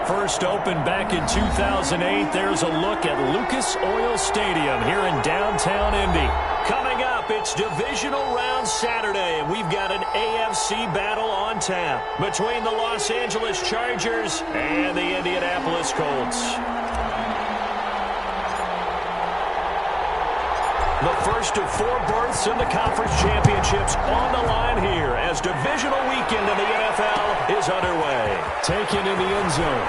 first opened back in 2008. There's a look at Lucas Oil Stadium here in downtown Indy. Coming up, it's divisional round Saturday, and we've got an AFC battle on tap between the Los Angeles Chargers and the Indianapolis Colts. The first of 4 berths in the conference championships on the line here as divisional weekend in the NFL is underway. Taken in the end zone.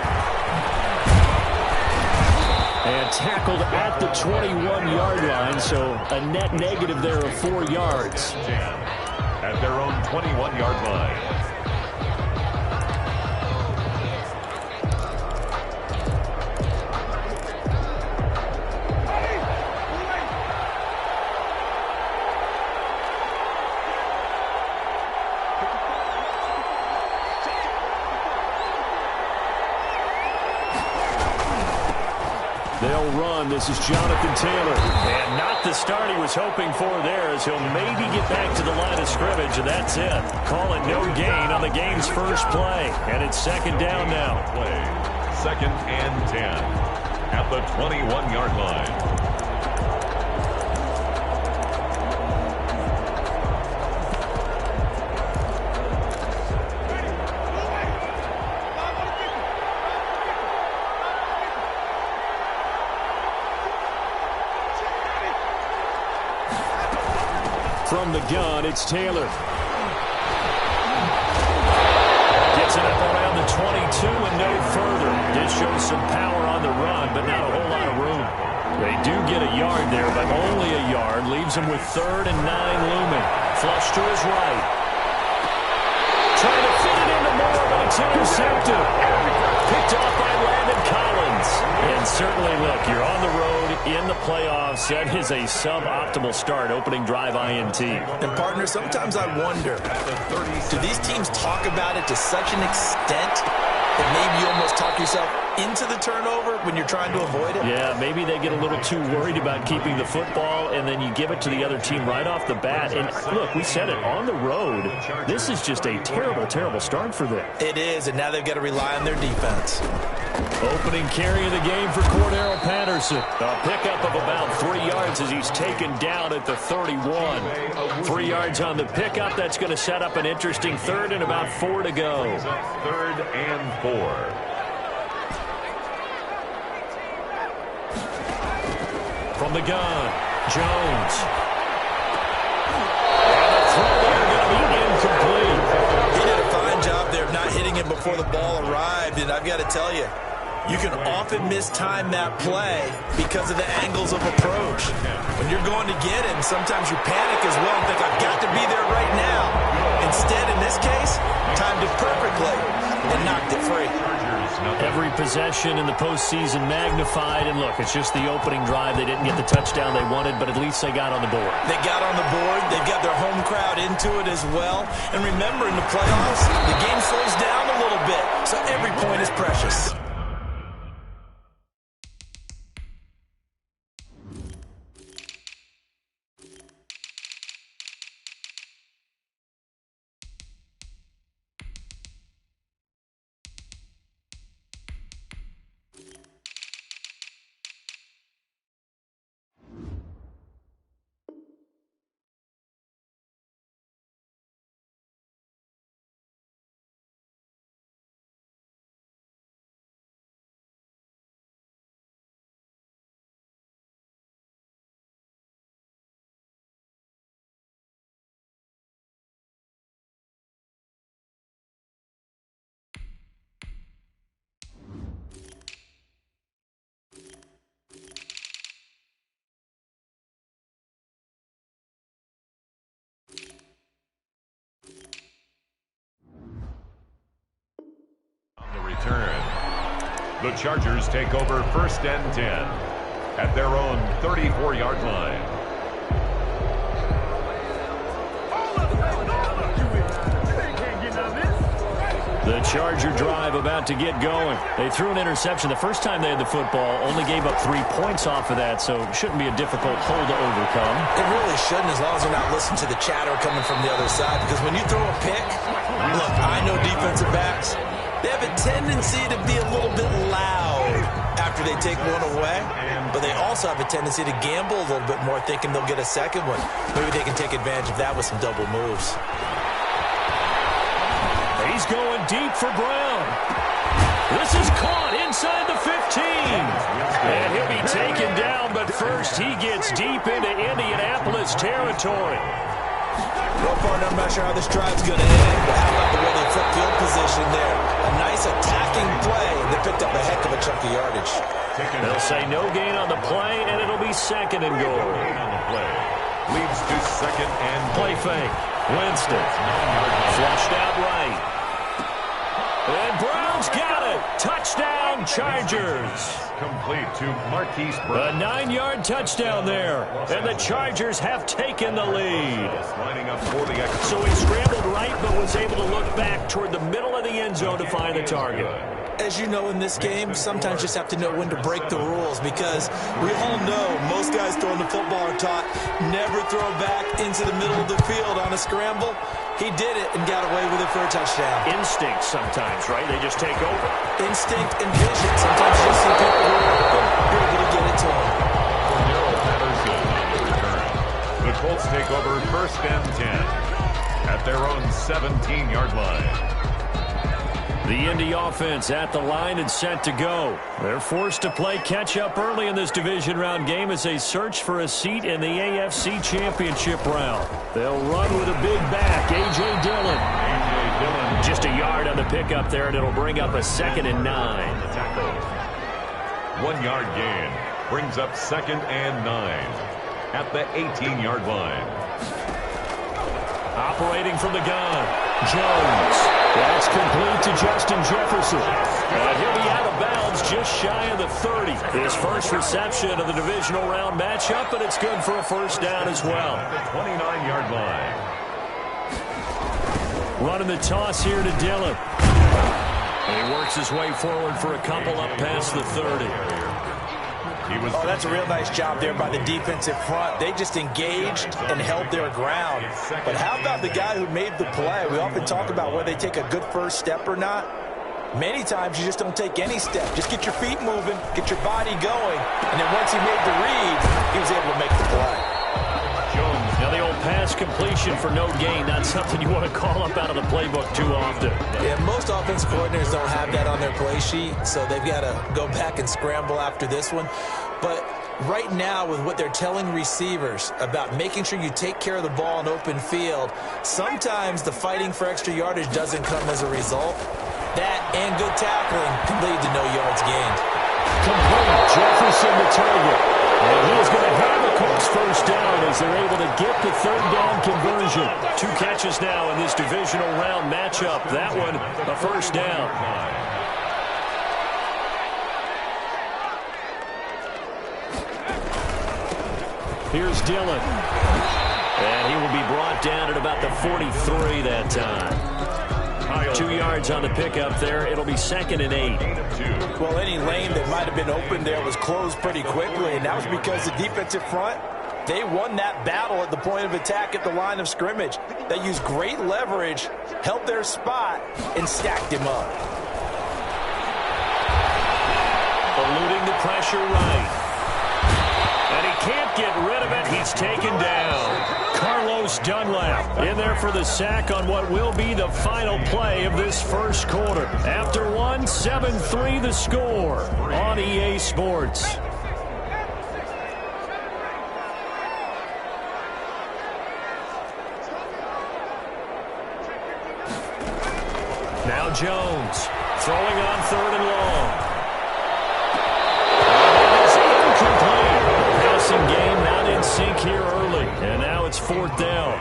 And tackled at the 21-yard line, so a net negative there of 4 yards. At their own 21-yard line. They'll run. This is Jonathan Taylor. And not the start he was hoping for there, as he'll maybe get back to the line of scrimmage, and that's it. Call it no gain on the game's first play. And it's second down now. Play. Second and 10 at the 21-yard line. From the gun, it's Taylor. Gets it up around the 22 and no further. This shows some power on the run, but not a whole lot of room. They do get a yard there, but only a yard. Leaves him with 3rd and 9 looming. Flush to his right. Trying to fit it into Moore, but it's intercepted. Picked off by Landon Collins. And certainly, look, you're on the road in the playoffs. That is a suboptimal start, opening drive INT. And, partner, sometimes I wonder, do these teams talk about it to such an extent that maybe you almost talk yourself into the turnover when you're trying to avoid it? Yeah, maybe they get a little too worried about keeping the football, and then you give it to the other team right off the bat. And, look, we said it, on the road, this is just a terrible, terrible start for them. It is, and now they've got to rely on their defense. Opening carry of the game for Cordero Patterson. A pickup of about 3 yards as he's taken down at the 31. 3 yards on the pickup. That's going to set up an interesting third and about 4 to go. 3rd and 4. From the gun, Jones. And the throw there going to be incomplete. He did a fine job there of not hitting it before the ball arrived, and I've got to tell you, you can often mistime that play because of the angles of approach. When you're going to get him, sometimes you panic as well and think, I've got to be there right now. Instead, in this case, timed it perfectly and knocked it free. Every possession in the postseason magnified, and look, it's just the opening drive. They didn't get the touchdown they wanted, but at least they got on the board. They got on the board. They've got their home crowd into it as well. And remember, in the playoffs, the game slows down a little bit, so every point is precious. Return. The Chargers take over 1st and 10 at their own 34-yard line. The Charger drive about to get going. They threw an interception the first time they had the football, only gave up 3 points off of that, so it shouldn't be a difficult hole to overcome. It really shouldn't, as long as they're not listening to the chatter coming from the other side, because when you throw a pick, look, I know defensive backs, They have a tendency to be a little bit loud after they take one away, but they also have a tendency to gamble a little bit more, thinking they'll get a second one. Maybe they can take advantage of that with some double moves. He's going deep for Brown. This is caught inside the 15. And he'll be taken down, but first he gets deep into Indianapolis territory. Well, partner, I'm not sure how this drive's going to end, but how about the way they flip field position there? A nice attacking play, and they picked up a heck of a chunk of yardage. They'll say no gain on the play, and it'll be second and goal. Leads to second and play fake. Winston. Flushed out right. And Brown's got it. Touchdown, Chargers. Complete to Marquise Brown. A 9-yard touchdown there. And the Chargers have taken the lead. Lining up for the extra. So he scrambled right, but was able to look back toward the middle of the end zone to find the target. As you know, in this game, sometimes you just have to know when to break the rules, because we all know most guys throwing the football are taught never throw back into the middle of the field on a scramble. He did it and got away with it for a touchdown. Instinct sometimes, right? They just take over. Instinct and vision. Sometimes you just see people who are open. You're able to get it to them. Patterson on the return. The Colts take over first and 10 at their own 17-yard line. The Indy offense at the line and set to go. They're forced to play catch-up early in this division round game as they search for a seat in the AFC Championship round. They'll run with a big back, A.J. Dillon. Just a yard on the pickup there, and it'll bring up a 2nd and 9. 1 yard gain brings up 2nd and 9 at the 18-yard line. Operating from the gun, Jones. That's complete to Justin Jefferson. And he'll be out of bounds just shy of the 30. His first reception of the divisional round matchup, but it's good for a first down as well. The 29-yard line. Running the toss here to Dillon. And he works his way forward for a couple up past the 30. Oh, that's a real nice job there by the defensive front. They just engaged and held their ground. But how about the guy who made the play? We often talk about whether they take a good first step or not. Many times you just don't take any step. Just get your feet moving, get your body going, and then once he made the read, he was able to make the play. Jones. Now the old pass completion for no gain, not something you want to call up out of the playbook too often. Yeah, most offense coordinators don't have that on their play sheet, so they've got to go back and scramble after this one. But right now, with what they're telling receivers about making sure you take care of the ball in open field, sometimes the fighting for extra yardage doesn't come as a result. That and good tackling can lead to no yards gained. Complete. Jefferson the target. And he is going to have a Colts first down as they're able to get the third down conversion. 2 catches now in this divisional round matchup. That one, a first down. Here's Dillon. And he will be brought down at about the 43 that time. 2 yards on the pickup there. It'll be 2nd and 8. Well, any lane that might have been open there was closed pretty quickly, and that was because the defensive front, they won that battle at the point of attack at the line of scrimmage. They used great leverage, held their spot, and stacked him up. Eluding the pressure right. And he can't get rid of it. He's taken down. Carlos Dunlap in there for the sack on what will be the final play of this first quarter. After one, 7-3 the score on EA Sports. Now Jones throwing on 3rd and long. Game not in sync here early, and now it's 4th down.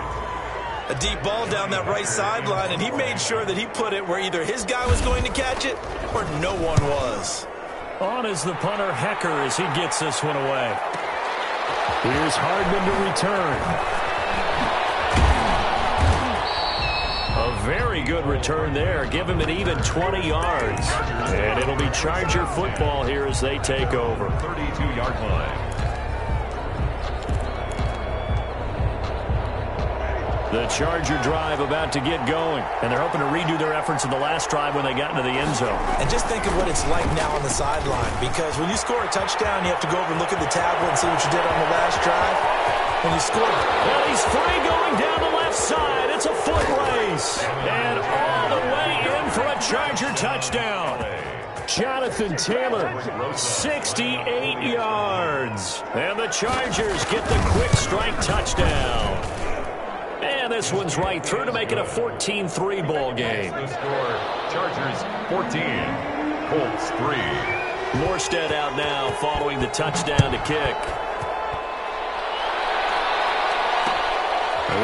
A deep ball down that right sideline, and he made sure that he put it where either his guy was going to catch it or no one was. On is the punter Hecker as he gets this one away. Here's Hardman to return. A very good return there. Give him an even 20 yards. And it'll be Charger football here as they take over. 32-yard line. The Charger drive about to get going, and they're hoping to redo their efforts in the last drive when they got into the end zone. And just think of what it's like now on the sideline, because when you score a touchdown, you have to go over and look at the tablet and see what you did on the last drive. When you score, well, he's free going down the left side. It's a foot race, and all the way in for a Charger touchdown. Jonathan Taylor, 68 yards. And the Chargers get the quick strike touchdown. And this one's right through to make it a 14-3 ball game. The score, Chargers 14, Colts 3. Morstead out now following the touchdown to kick.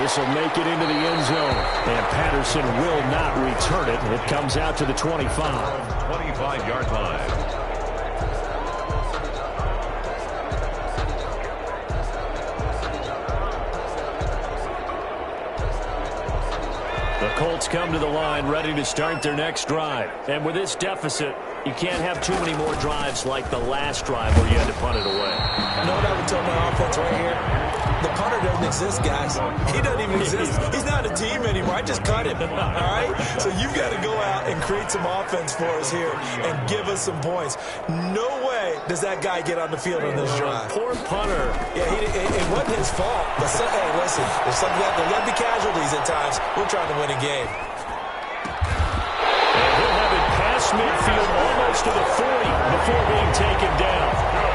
This will make it into the end zone. And Patterson will not return it. It comes out to the 25. 25-yard line. The Colts come to the line ready to start their next drive. And with this deficit, you can't have too many more drives like the last drive where you had to punt it away. You know what I would tell my offense right here? The punter doesn't exist, guys. He doesn't even exist. He's not a team anymore. I just cut him, all right? So you've got to go out and create some offense for us here and give us some points. No way does that guy get on the field on this drive. Poor punter. Yeah, it wasn't his fault. But hey, listen, there's something that there will be casualties at times. We're trying to win a game. And he'll have it past midfield almost to the 40 before being taken down.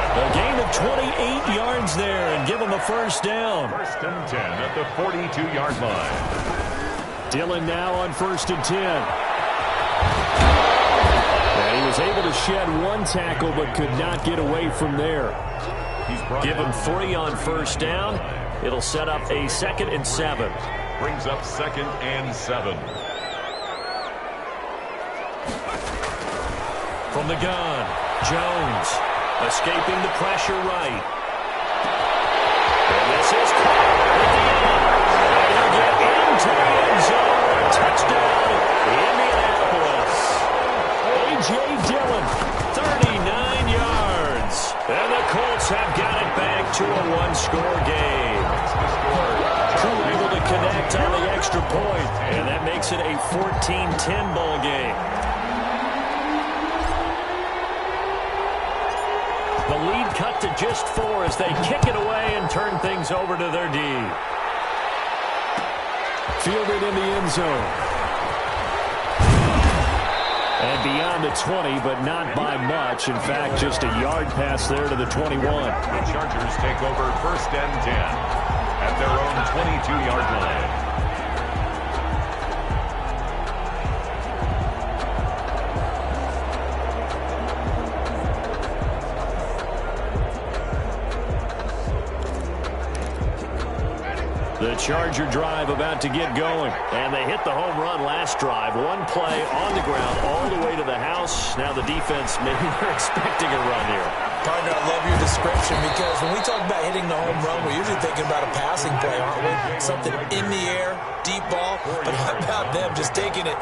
A gain of 28 yards there and give him a first down. First and 10 at the 42-yard line. Dillon now on first and 10. And he was able to shed one tackle but could not get away from there. Give him 3 on first down. It'll set up a 2nd and 7. Brings up 2nd and 7. From the gun, Jones. Escaping the pressure right. And this is caught at the end. And he'll get into the end zone. Touchdown, Indianapolis. A.J. Dillon, 39 yards. And the Colts have got it back to a one-score game. Crew able to connect on the extra point. And that makes it a 14-10 ball game. The lead cut to just 4 as they kick it away and turn things over to their D. Fielded in the end zone. And beyond the 20, but not by much. In fact, just a yard pass there to the 21. The Chargers take over 1st and 10 at their own 22-yard line. The Charger drive about to get going. And they hit the home run last drive. One play on the ground all the way to the house. Now the defense, maybe they're expecting a run here. Partner, I love your description because when we talk about hitting the home run, we're usually thinking about a passing play, aren't we? Something in the air, deep ball. But how about them just taking it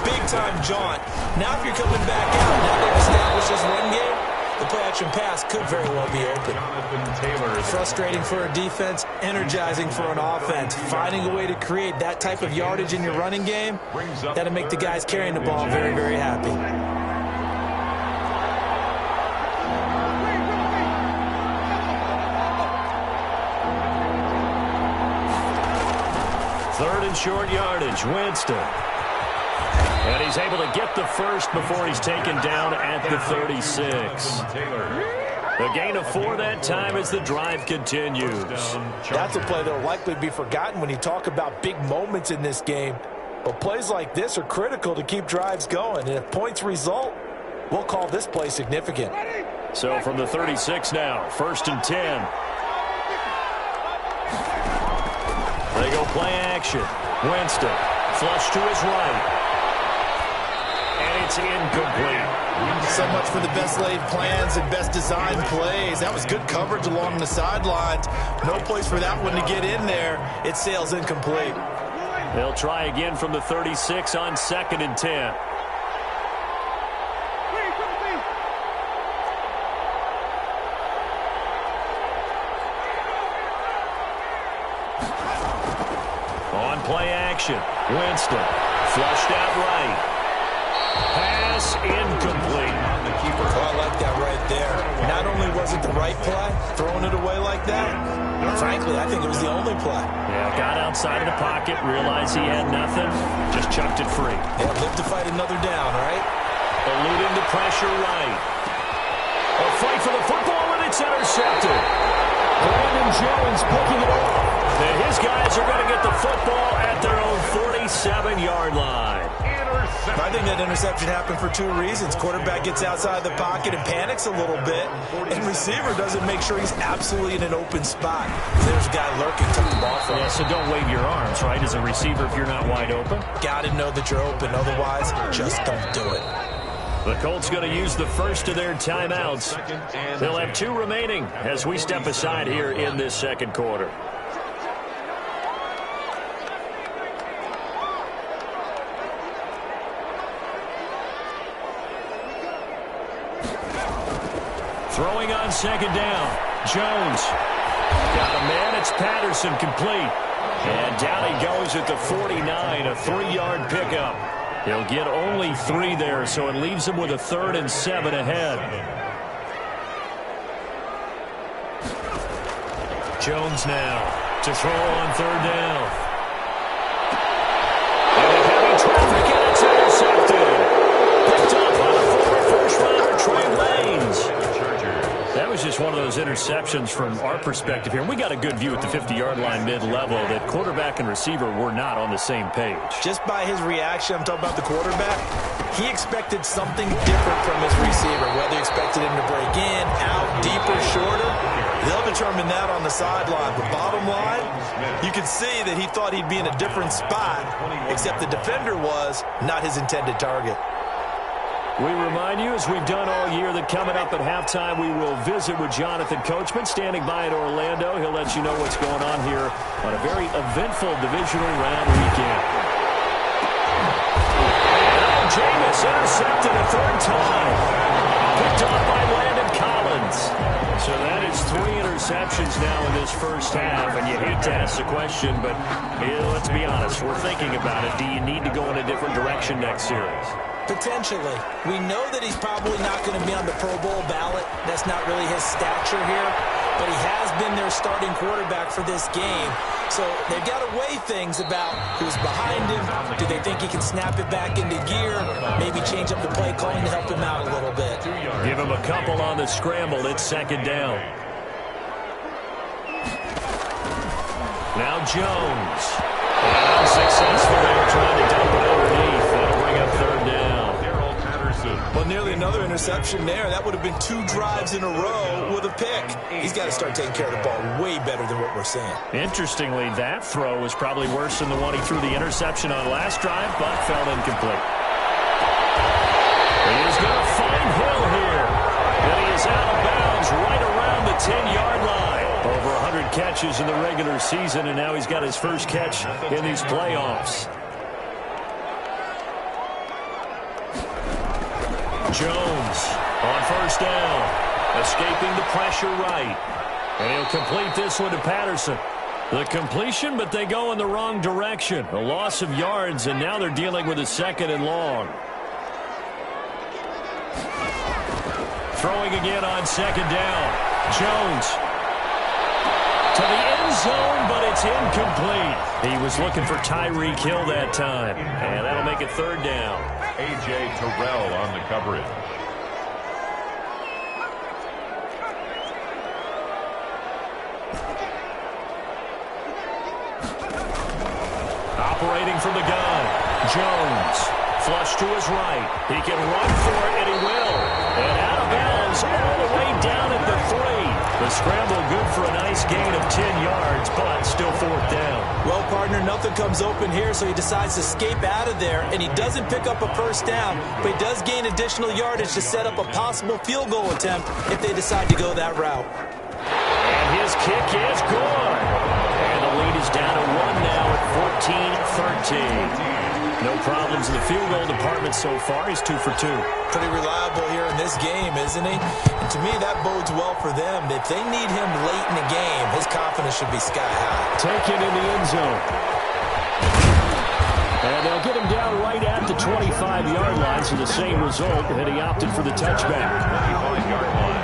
big-time jaunt? Now if you're coming back out, now they've established this run game, the play-action pass could very well be open. Frustrating for a defense, energizing for an offense. Finding a way to create that type of yardage in your running game, that'll make the guys carrying the ball very, very happy. Third and short yardage, Winston. And he's able to get the first before he's taken down at the 36. A gain of 4 that time as the drive continues. That's a play that will likely be forgotten when you talk about big moments in this game. But plays like this are critical to keep drives going. And if points result, we'll call this play significant. So from the 36 now, 1st and 10. They go play action. Winston, flush to his right. And it's incomplete. So much for the best laid plans and best designed plays. That was good coverage along the sidelines. No place for that one to get in there. It sails incomplete. They'll try again from the 36 on 2nd and 10. On play action, Winston flushed out right. Pass incomplete. Oh, I like that right there. Not only was it the right play, throwing it away like that, frankly, I think it was the only play. Yeah, got outside of the pocket, realized he had nothing, just chucked it free. Yeah, live to fight another down, right? Eluding the pressure right. A fight for the football, and it's intercepted. Brandon Jones picking it off. And his guys are going to get the football at their own 47-yard line. I think that interception happened for two reasons. Quarterback gets outside the pocket and panics a little bit, and receiver doesn't make sure he's absolutely in an open spot. There's a guy lurking, took the ball from him. Yeah, so don't wave your arms, right, as a receiver if you're not wide open. Got to know that you're open. Otherwise, just don't do it. The Colts going to use the first of their timeouts. They'll have 2 remaining as we step aside here in this second quarter. Throwing on second down. Jones. Got a man. It's Patterson complete. And down he goes at the 49, a 3-yard pickup. He'll get only 3 there, so it leaves him with a 3rd and 7 ahead. Jones now to throw on 3rd down. And heavy traffic, and it's intercepted. Picked up on a former first-rounder, Trey Waynes. That was just one of those interceptions from our perspective here. We got a good view at the 50-yard line mid-level that quarterback and receiver were not on the same page. Just by his reaction, I'm talking about the quarterback, he expected something different from his receiver, whether he expected him to break in, out, deeper, shorter. They'll determine that on the sideline. But bottom line, you can see that he thought he'd be in a different spot, except the defender was not his intended target. We remind you, as we've done all year, that coming up at halftime, we will visit with Jonathan Coachman, standing by in Orlando. He'll let you know what's going on here on a very eventful divisional round weekend. And Jameis intercepted a 3rd time. Picked off by Landon Collins. So that is 3 interceptions now in this first half, and you hate to ask the question, but let's be honest, we're thinking about it. Do you need to go in a different direction next series? Potentially. We know that he's probably not going to be on the Pro Bowl ballot. That's not really his stature here. But he has been their starting quarterback for this game. So they've got to weigh things about who's behind him. Do they think he can snap it back into gear? Maybe change up the play calling to help him out a little bit. Give him a couple on the scramble. It's 2nd down. Now Jones. Unsuccessful there, trying to dump it underneath. That'll bring up 3rd down. Well, nearly another interception there. That would have been 2 drives in a row with a pick. He's got to start taking care of the ball way better than what we're seeing. Interestingly, that throw was probably worse than the one he threw the interception on last drive, but fell incomplete. He is going to find Hill here. And he is out of bounds right around the 10-yard line. Over 100 catches in the regular season, and now he's got his first catch in these playoffs. Jones on 1st down, escaping the pressure right. And he'll complete this one to Patterson. The completion, but they go in the wrong direction. A loss of yards, and now they're dealing with a 2nd and long. Throwing again on 2nd down. Jones to the end zone, but it's incomplete. He was looking for Tyreek Hill that time, and that'll make it 3rd down. A.J. Terrell on the coverage. Operating from the gun, Jones, flush to his right. He can run for it, and he will. And out of bounds all the way down at the 3. The scramble good for a nice gain of 10 yards, but still 4th down. Well, partner, nothing comes open here, so he decides to escape out of there, and he doesn't pick up a 1st down, but he does gain additional yardage to set up a possible field goal attempt if they decide to go that route. And his kick is good. And the lead is down to 1 now at 14-13. No problems in the field goal department so far. He's 2 for 2. Pretty reliable here in this game, isn't he? And to me, that bodes well for them. If they need him late in the game, his confidence should be sky high. Taken in the end zone. And they'll get him down right at the 25-yard line, so the same result, and he opted for the touchback. 25-yard line.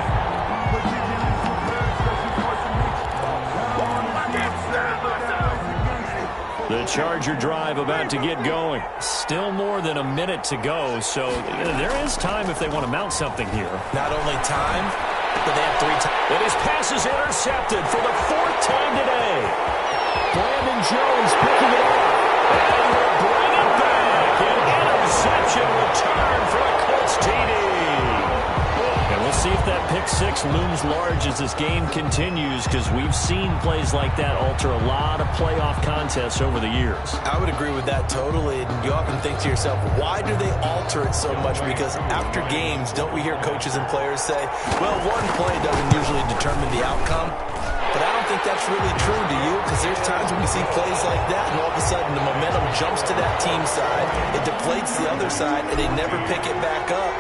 The Charger drive about to get going. Still more than a minute to go, so there is time if they want to mount something here. Not only time, but they have 3 times. And his pass is intercepted for the 4th time today. Brandon Jones picking it up. And will bring it back. An interception return for a Colts TD. And we'll see if that pick 6 looms large as this game continues, because we've seen plays like that alter a lot of playoff contests over the years. I would agree with that totally. And you often think to yourself, why do they alter it so much? Because after games, don't we hear coaches and players say, well, one play doesn't usually determine the outcome? But I don't think that's really true, do you? Because there's times when we see plays like that, and all of a sudden the momentum jumps to that team side, it deflates the other side, and they never pick it back up.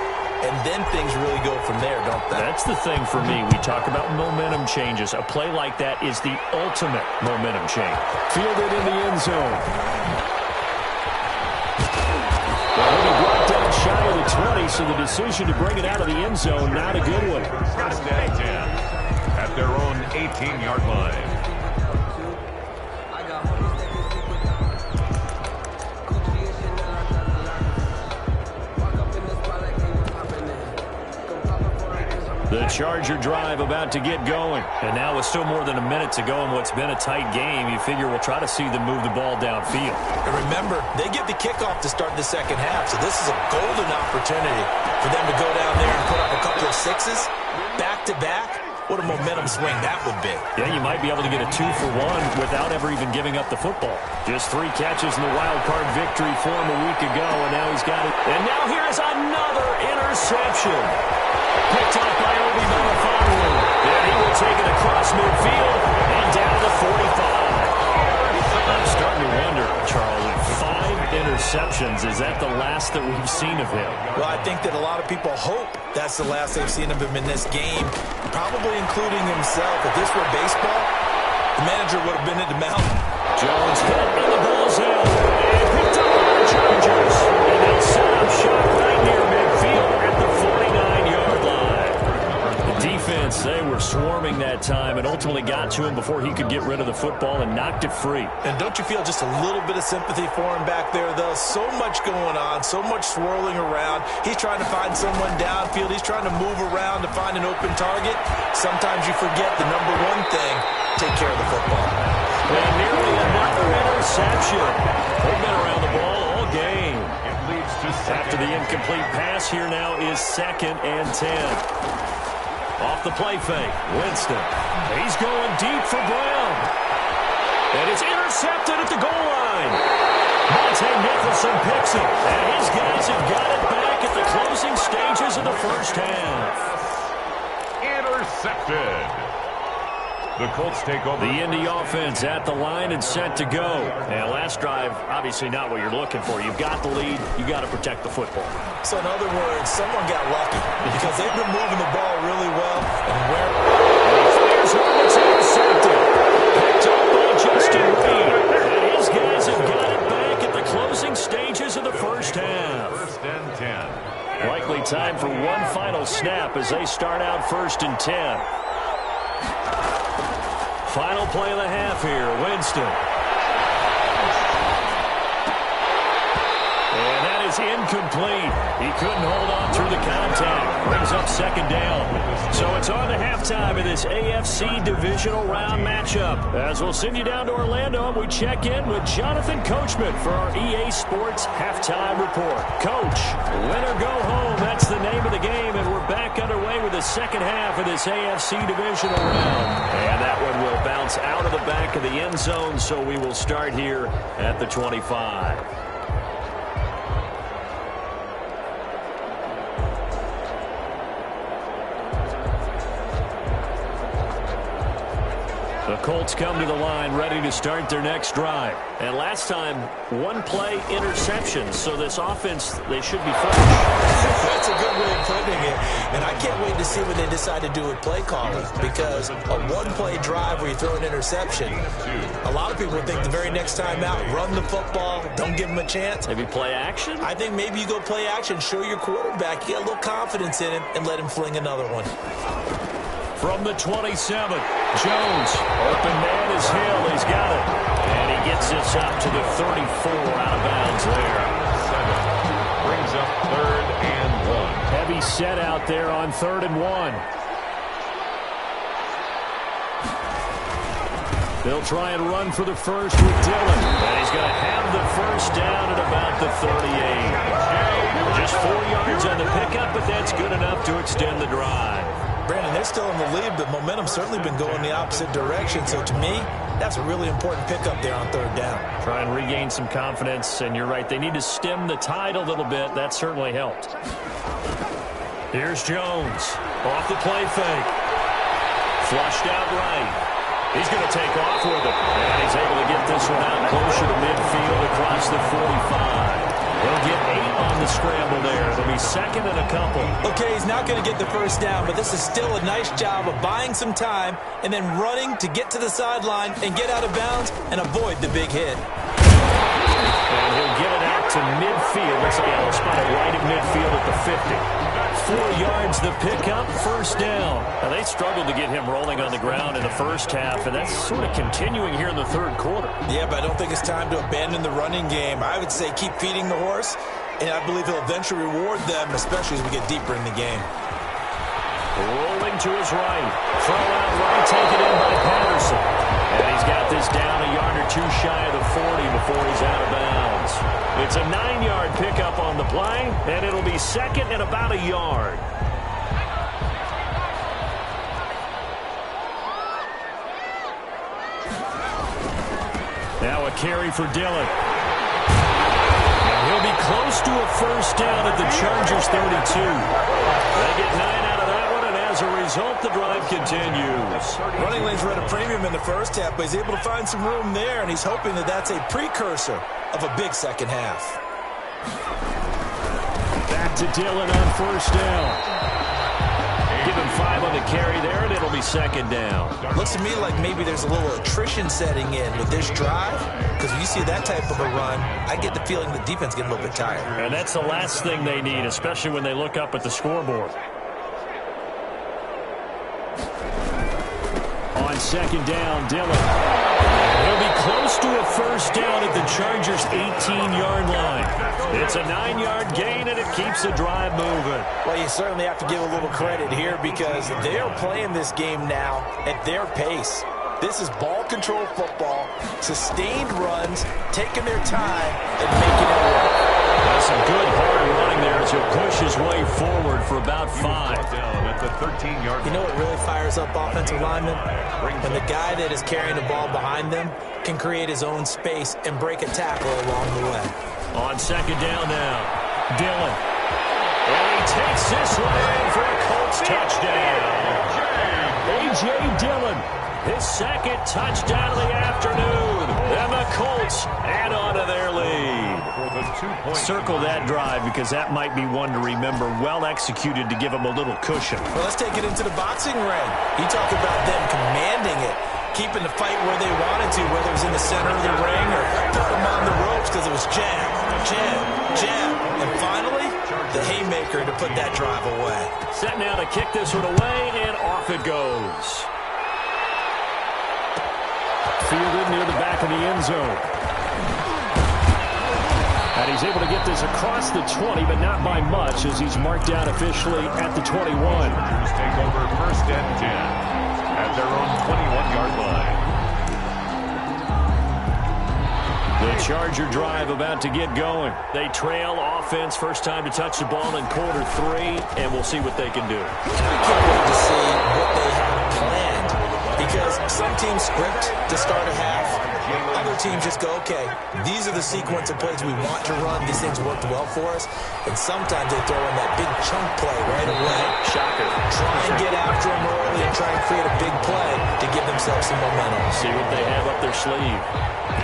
And then things really go from there, don't they? That's the thing for me. We talk about momentum changes. A play like that is the ultimate momentum change. Fielded in the end zone. Well, he brought down shy of the 20, so the decision to bring it out of the end zone, not a good one. 1st and 10 at their own 18-yard line. The Charger drive about to get going. And now with still more than a minute to go in what's been a tight game, you figure we'll try to see them move the ball downfield. And remember, they get the kickoff to start the second half, so this is a golden opportunity for them to go down there and put up a couple of 6s back-to-back. What a momentum swing that would be. Yeah, you might be able to get a 2-for-1 without ever even giving up the football. Just 3 catches in the wild card victory for him a week ago, and now he's got it. And now here is another interception. Picked up by Obi Melifonwu. And he will take it across midfield and down to the 45. I'm starting to wonder, Charlie, 5 interceptions. Is that the last that we've seen of him? Well, I think that a lot of people hope that's the last they've seen of him in this game, probably including himself. If this were baseball, the manager would have been at the mountain. Jones hit and the ball's out. And picked up by the Chargers. And they'll set up shot right near midfield at the 49-yard line. The defense, they were swarming that time and ultimately got to him before he could get rid of the football and knocked it free. And don't you feel just a little bit of sympathy for him back there, though? So much going on, so much swirling around. He's trying to find someone downfield. He's trying to move around to find an open target. Sometimes you forget the number one thing, take care of the football. And nearly another interception. They've been around the ball all game. It leads to After the incomplete pass, here now is 2nd and 10. Off the play fake, Winston. He's going deep for Brown. And it's intercepted at the goal line. Monte Nicholson picks it. And his guys have got it back at the closing stages of the first half. intercepted. The Colts take over. The Indy offense at the line and set to go. And last drive, obviously not what you're looking for. You've got the lead. You've got to protect the football. So in other words, someone got lucky because they've been moving the ball really well. And where it's intercepted. Picked up by Justin Reed. And his guys have got it back at the closing stages of the first half. 1st and 10. Likely time for one final snap as they start out 1st and 10. Final play of the half here, Winston. And that is incomplete. He couldn't hold on through the contact. Brings up 2nd down. So it's on to halftime of this AFC divisional round matchup. As we'll send you down to Orlando, and we check in with Jonathan Coachman for our EA Sports Halftime Report. Coach, win or go home, that's the name of the game, and we're back underway with the second half of this AFC divisional round. And that one will bounce out of the back of the end zone, so we will start here at the 25. The Colts come to the line ready to start their next drive. And last time, one play interception. So this offense, they should be fresh. That's a good way of putting it. And I can't wait to see what they decide to do with play calling, because a one-play drive where you throw an interception, a lot of people think the very next time out, run the football, don't give them a chance. Maybe play action? I think maybe you go play action, show your quarterback, you got a little confidence in him, and let him fling another one. From the 27, Jones. Open man is Hill. He's got it. And he gets this up to the 34, out of bounds there. 7 brings up 3rd and 1. Heavy set out there on 3rd and 1. They'll try and run for the first with Dillon. And he's going to have the first down at about the 38. Just 4 yards on the pickup, but that's good enough to extend the drive. Brandon, they're still in the lead, but momentum's certainly been going the opposite direction. So to me, that's a really important pickup there on 3rd down. Try and regain some confidence, and you're right. They need to stem the tide a little bit. That certainly helped. Here's Jones. Off the play fake. Flushed out right. He's going to take off with it. And he's able to get this one out closer to midfield across the 45. They'll get 8 on the scramble there. It'll be 2nd and a couple. Okay, he's not going to get the first down, but this is still a nice job of buying some time and then running to get to the sideline and get out of bounds and avoid the big hit. And he'll get it out to midfield. Looks like he'll spot it right at midfield at the 50. 4 yards the pickup, first down. Now, they struggled to get him rolling on the ground in the first half, and that's sort of continuing here in the 3rd quarter. Yeah, but I don't think it's time to abandon the running game. I would say keep feeding the horse, and I believe he'll eventually reward them, especially as we get deeper in the game. Rolling to his right. Throw out right, take it in by Patterson. And he's got this down a yard or 2 shy of the 40 before he's out of bounds. It's a 9-yard pickup on the play, and it'll be 2nd and about a yard. Now a carry for Dillon. And he'll be close to a first down at the Chargers 32. They get 9 out of that one, and as a result, the drive continues. Running lanes were at a premium in the first half, but he's able to find some room there, and he's hoping that that's a precursor of a big second half. Back to Dillon on first down. Give him 5 on the carry there, and it'll be 2nd down. Looks to me like maybe there's a little attrition setting in with this drive, because when you see that type of a run, I get the feeling the defense getting a little bit tired. And that's the last thing they need, especially when they look up at the scoreboard. On 2nd down, Dillon. He'll be close to a first down at the Chargers' 18-yard line. It's a 9-yard gain, and it keeps the drive moving. Well, you certainly have to give a little credit here because they're playing this game now at their pace. This is ball control football, sustained runs, taking their time, and making it work. That's some good hard running there as he'll push his way forward for about 5. Down at the 13-yard. You know what really fires up offensive linemen? When the guy that is carrying the ball behind them can create his own space and break a tackle along the way. On 2nd down now, Dillon. And he takes this one in for a Colts touchdown. A.J. Dillon, his 2nd touchdown of the afternoon. And the Colts add on to their lead. Circle that drive because that might be one to remember. Well executed to give them a little cushion. Well, let's take it into the boxing ring. You talk about them commanding it, keeping the fight where they wanted to, whether it was in the center of the ring or putting them on the ropes because it was jab, jab, jab. And finally, the haymaker to put that drive away. Set now to kick this one away, and off it goes. Fielded near the back of the end zone. And he's able to get this across the 20, but not by much as he's marked down officially at the 21. Chargers take over 1st and 10 at their own 21-yard line. The Charger drive about to get going. They trail offense, first time to touch the ball in quarter 3, and we'll see what they can do. I can't wait to see what they have planned because some teams script to start a half. Other teams just go, okay, these are the sequence of plays we want to run. These things worked well for us. And sometimes they throw in that big chunk play right away. Shocker. Try and get after them early and try and create a big play to give themselves some momentum. See what they have up their sleeve.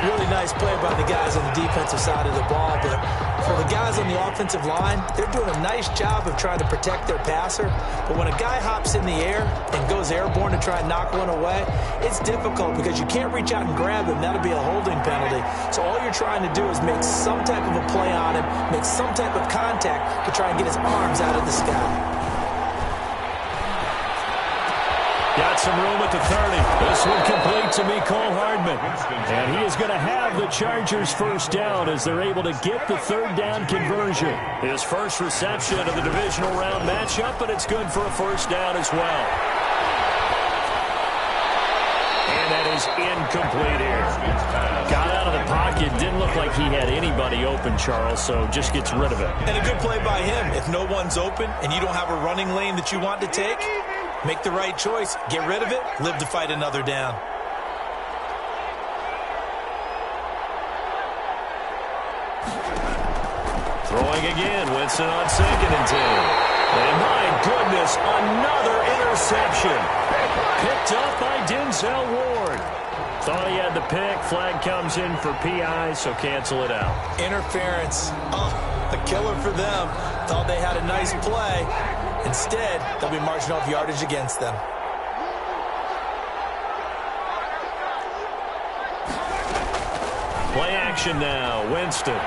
Really nice play by the guys on the defensive side of the ball, but for the guys on the offensive line, they're doing a nice job of trying to protect their passer. But when a guy hops in the air and goes airborne to try and knock one away, it's difficult because you can't reach out and grab him. That'll be a holding penalty. So all you're trying to do is make some type of a play on him, make some type of contact to try and get his arms out of the sky. Got some room at the 30. This one complete to Mecole Hardman. And he is going to have the Chargers first down as they're able to get the third down conversion. His first reception of the divisional round matchup, but it's good for a first down as well. And that is incomplete here. Got out of the pocket. Didn't look like he had anybody open, Charles, so just gets rid of it. And a good play by him. If no one's open and you don't have a running lane that you want to take, make the right choice. Get rid of it. Live to fight another down. Throwing again. Winston on 2nd and 10. And my goodness, another interception. Picked up by Denzel Ward. Thought he had the pick. Flag comes in for PI, so cancel it out. Interference. Oh, a killer for them. Thought they had a nice play. Instead, they'll be marching off yardage against them. Play action now. Winston.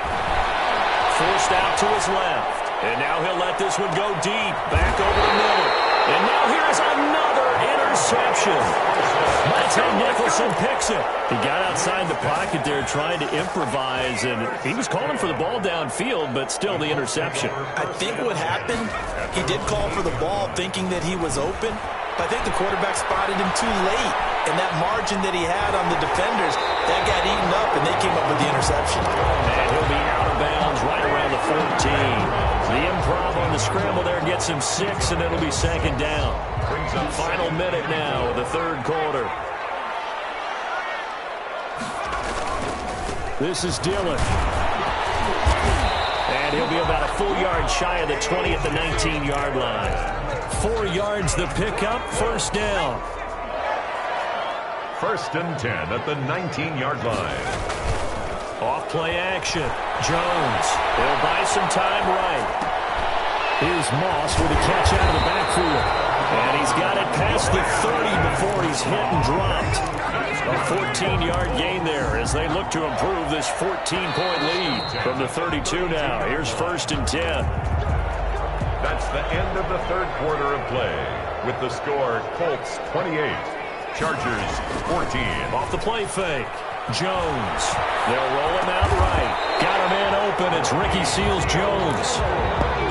Forced out to his left. And now he'll let this one go deep. Back over the middle. And now here is another interception. Monte Nicholson picks it. He got outside the pocket there trying to improvise, and he was calling for the ball downfield, but still the interception. I think what happened, he did call for the ball thinking that he was open, but I think the quarterback spotted him too late. And that margin that he had on the defenders, that got eaten up, and they came up with the interception. And he'll be out of bounds right around the 14. The improv on the scramble there gets him 6, and it'll be 2nd down. Final minute now of the third quarter. This is Dillon. And he'll be about a full yard shy of the 20 at the 19-yard line. 4 yards the pickup, first down. 1st and 10 at the 19-yard line. Off play action. Jones. They'll buy some time right. Here's Moss with a catch out of the backfield. And he's got it past the 30 before he's hit and dropped. A 14-yard gain there as they look to improve this 14-point lead from the 32 now. Here's 1st and 10. That's the end of the third quarter of play. With the score, Colts 28. Chargers 14. Off the play fake. Jones. They'll roll him out right. Got a man open. It's Ricky Seals-Jones.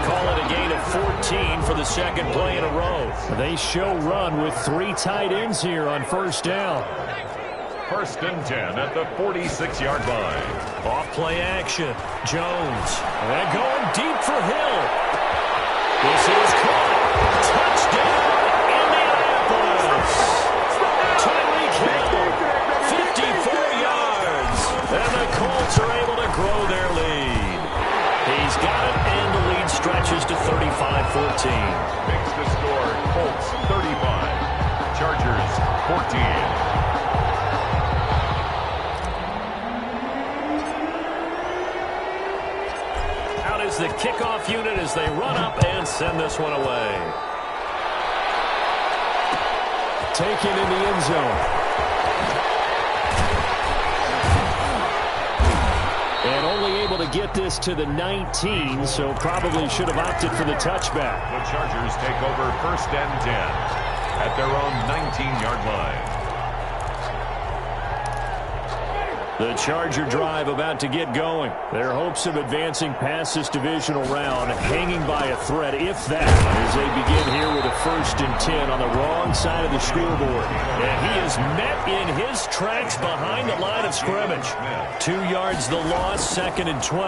Call it a gain of 14 for the second play in a row. They show run with 3 tight ends here on first down. 1st and 10 at the 46-yard line. Off play action. Jones. And going deep for Hill. This is caught. Touchdown, Indianapolis. Tyreek Hill, 54 yards. And the Colts are able to grow their lead. He's got it, and the lead stretches to 35-14. Makes the score Colts 35. Chargers 14. The kickoff unit as they run up and send this one away. Taken in the end zone. And only able to get this to the 19, so probably should have opted for the touchback. The Chargers take over 1st and 10 at their own 19-yard line. The Charger drive about to get going. Their hopes of advancing past this divisional round hanging by a thread, if that, as they begin here with a 1st and 10 on the wrong side of the scoreboard. And he is met in his tracks behind the line of scrimmage. 2 yards the loss, 2nd and 12.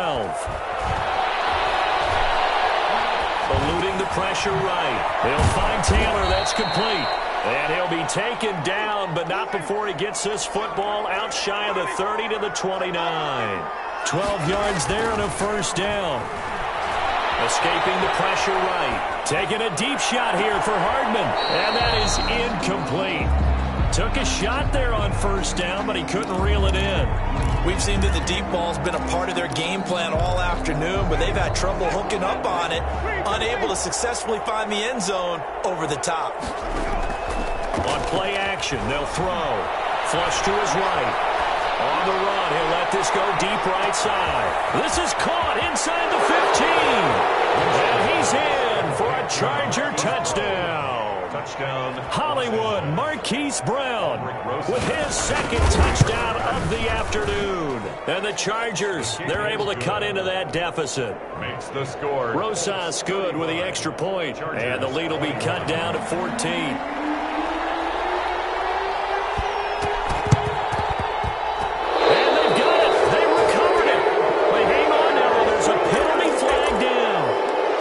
Eluding the pressure right. They'll find Taylor. That's complete. And he'll be taken down, but not before he gets this football out shy of the 30 to the 29. 12 yards there and a first down. Escaping the pressure right. Taking a deep shot here for Hardman. And that is incomplete. Took a shot there on first down, but he couldn't reel it in. We've seen that the deep ball's been a part of their game plan all afternoon, but they've had trouble hooking up on it, unable to successfully find the end zone over the top. On play action, they'll throw. Flush to his right. On the run, he'll let this go deep right side. This is caught inside the 15. And he's in for a Charger touchdown. Touchdown. Hollywood Marquise Brown with his second touchdown of the afternoon. And the Chargers, they're able to cut into that deficit. Makes the score. Rosas good with the extra point. And the lead will be cut down to 14.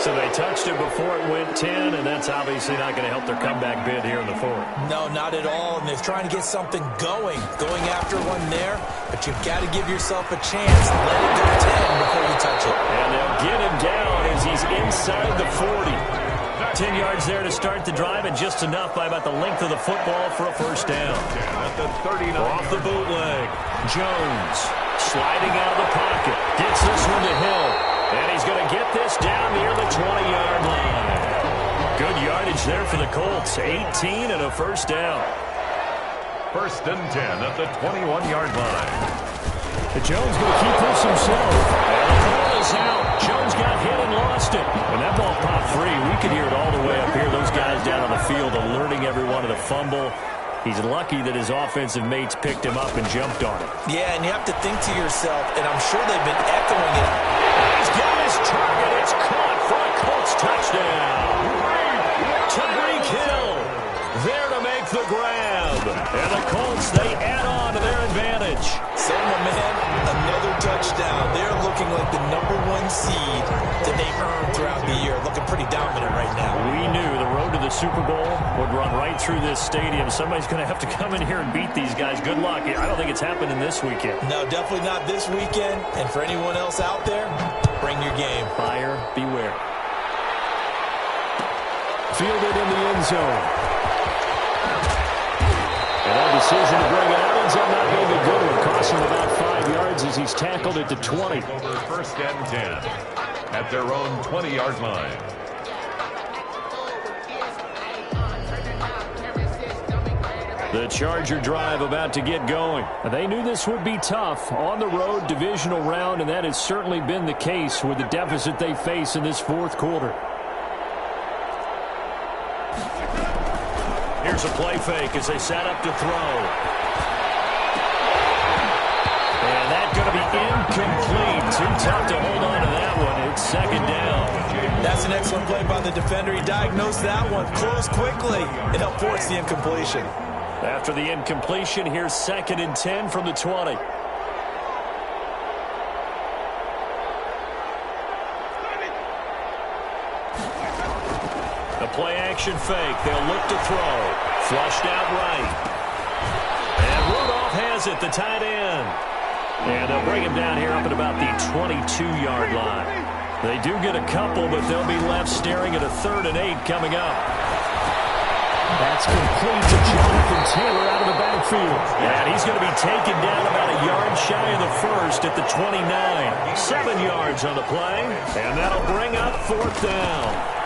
So they touched it before it went 10, and that's obviously not going to help their comeback bid here in the fourth. No, not at all, and they're trying to get something going after one there, but you've got to give yourself a chance. Let it go 10 before you touch it. And they'll get him down as he's inside the 40. 10 yards there to start the drive, and just enough by about the length of the football for a first down. At the 39. Off the bootleg. Jones sliding out of the pocket. Gets this one to Hill. And he's going to get this down near the 20-yard line. Good yardage there for the Colts. 18 and a first down. First and 10 at the 21-yard line. Jones going to keep this himself. And the ball is out. Jones got hit and lost it. When that ball popped free, we could hear it all the way up here. Those guys down on the field alerting everyone of the fumble. He's lucky that his offensive mates picked him up and jumped on it. Yeah, and you have to think to yourself, and I'm sure they've been echoing it. He's got his target. It's caught for a Colts touchdown. Tyreek Hill there to make the grab. And the Colts, they add on to their advantage. So, my man, another touchdown. They're looking like the #1 seed that they earned throughout the year. Looking pretty dominant right now. We knew the road to the Super Bowl would run right through this stadium. Somebody's going to have to come in here and beat these guys. Good luck. I don't think it's happening this weekend. No, definitely not this weekend. And for anyone else out there, bring your game. Buyer beware. Fielded in the end zone. And that decision to bring it out ends up not being a good one. Costs him about 5 yards as he's tackled at the 20. Over first and 10 at their own 20-yard line. The Charger drive about to get going. They knew this would be tough on the road divisional round, and that has certainly been the case with the deficit they face in this fourth quarter. Here's a play fake as they set up to throw. And that's going to be incomplete. Too tough to hold on to that one. It's second down. That's an excellent play by the defender. He diagnosed that one, closed quickly, and helped force the incompletion. After the incompletion, here's second and 10 from the 20. The play-action fake. They'll look to throw. Flushed out right. And Rudolph has it, the tight end. And they'll bring him down here up at about the 22-yard line. They do get a couple, but they'll be left staring at a 3rd and 8 coming up. That's complete to Jonathan Taylor out of the backfield. And he's going to be taken down about a yard shy of the first at the 29. 7 yards on the play. And that'll bring up 4th down.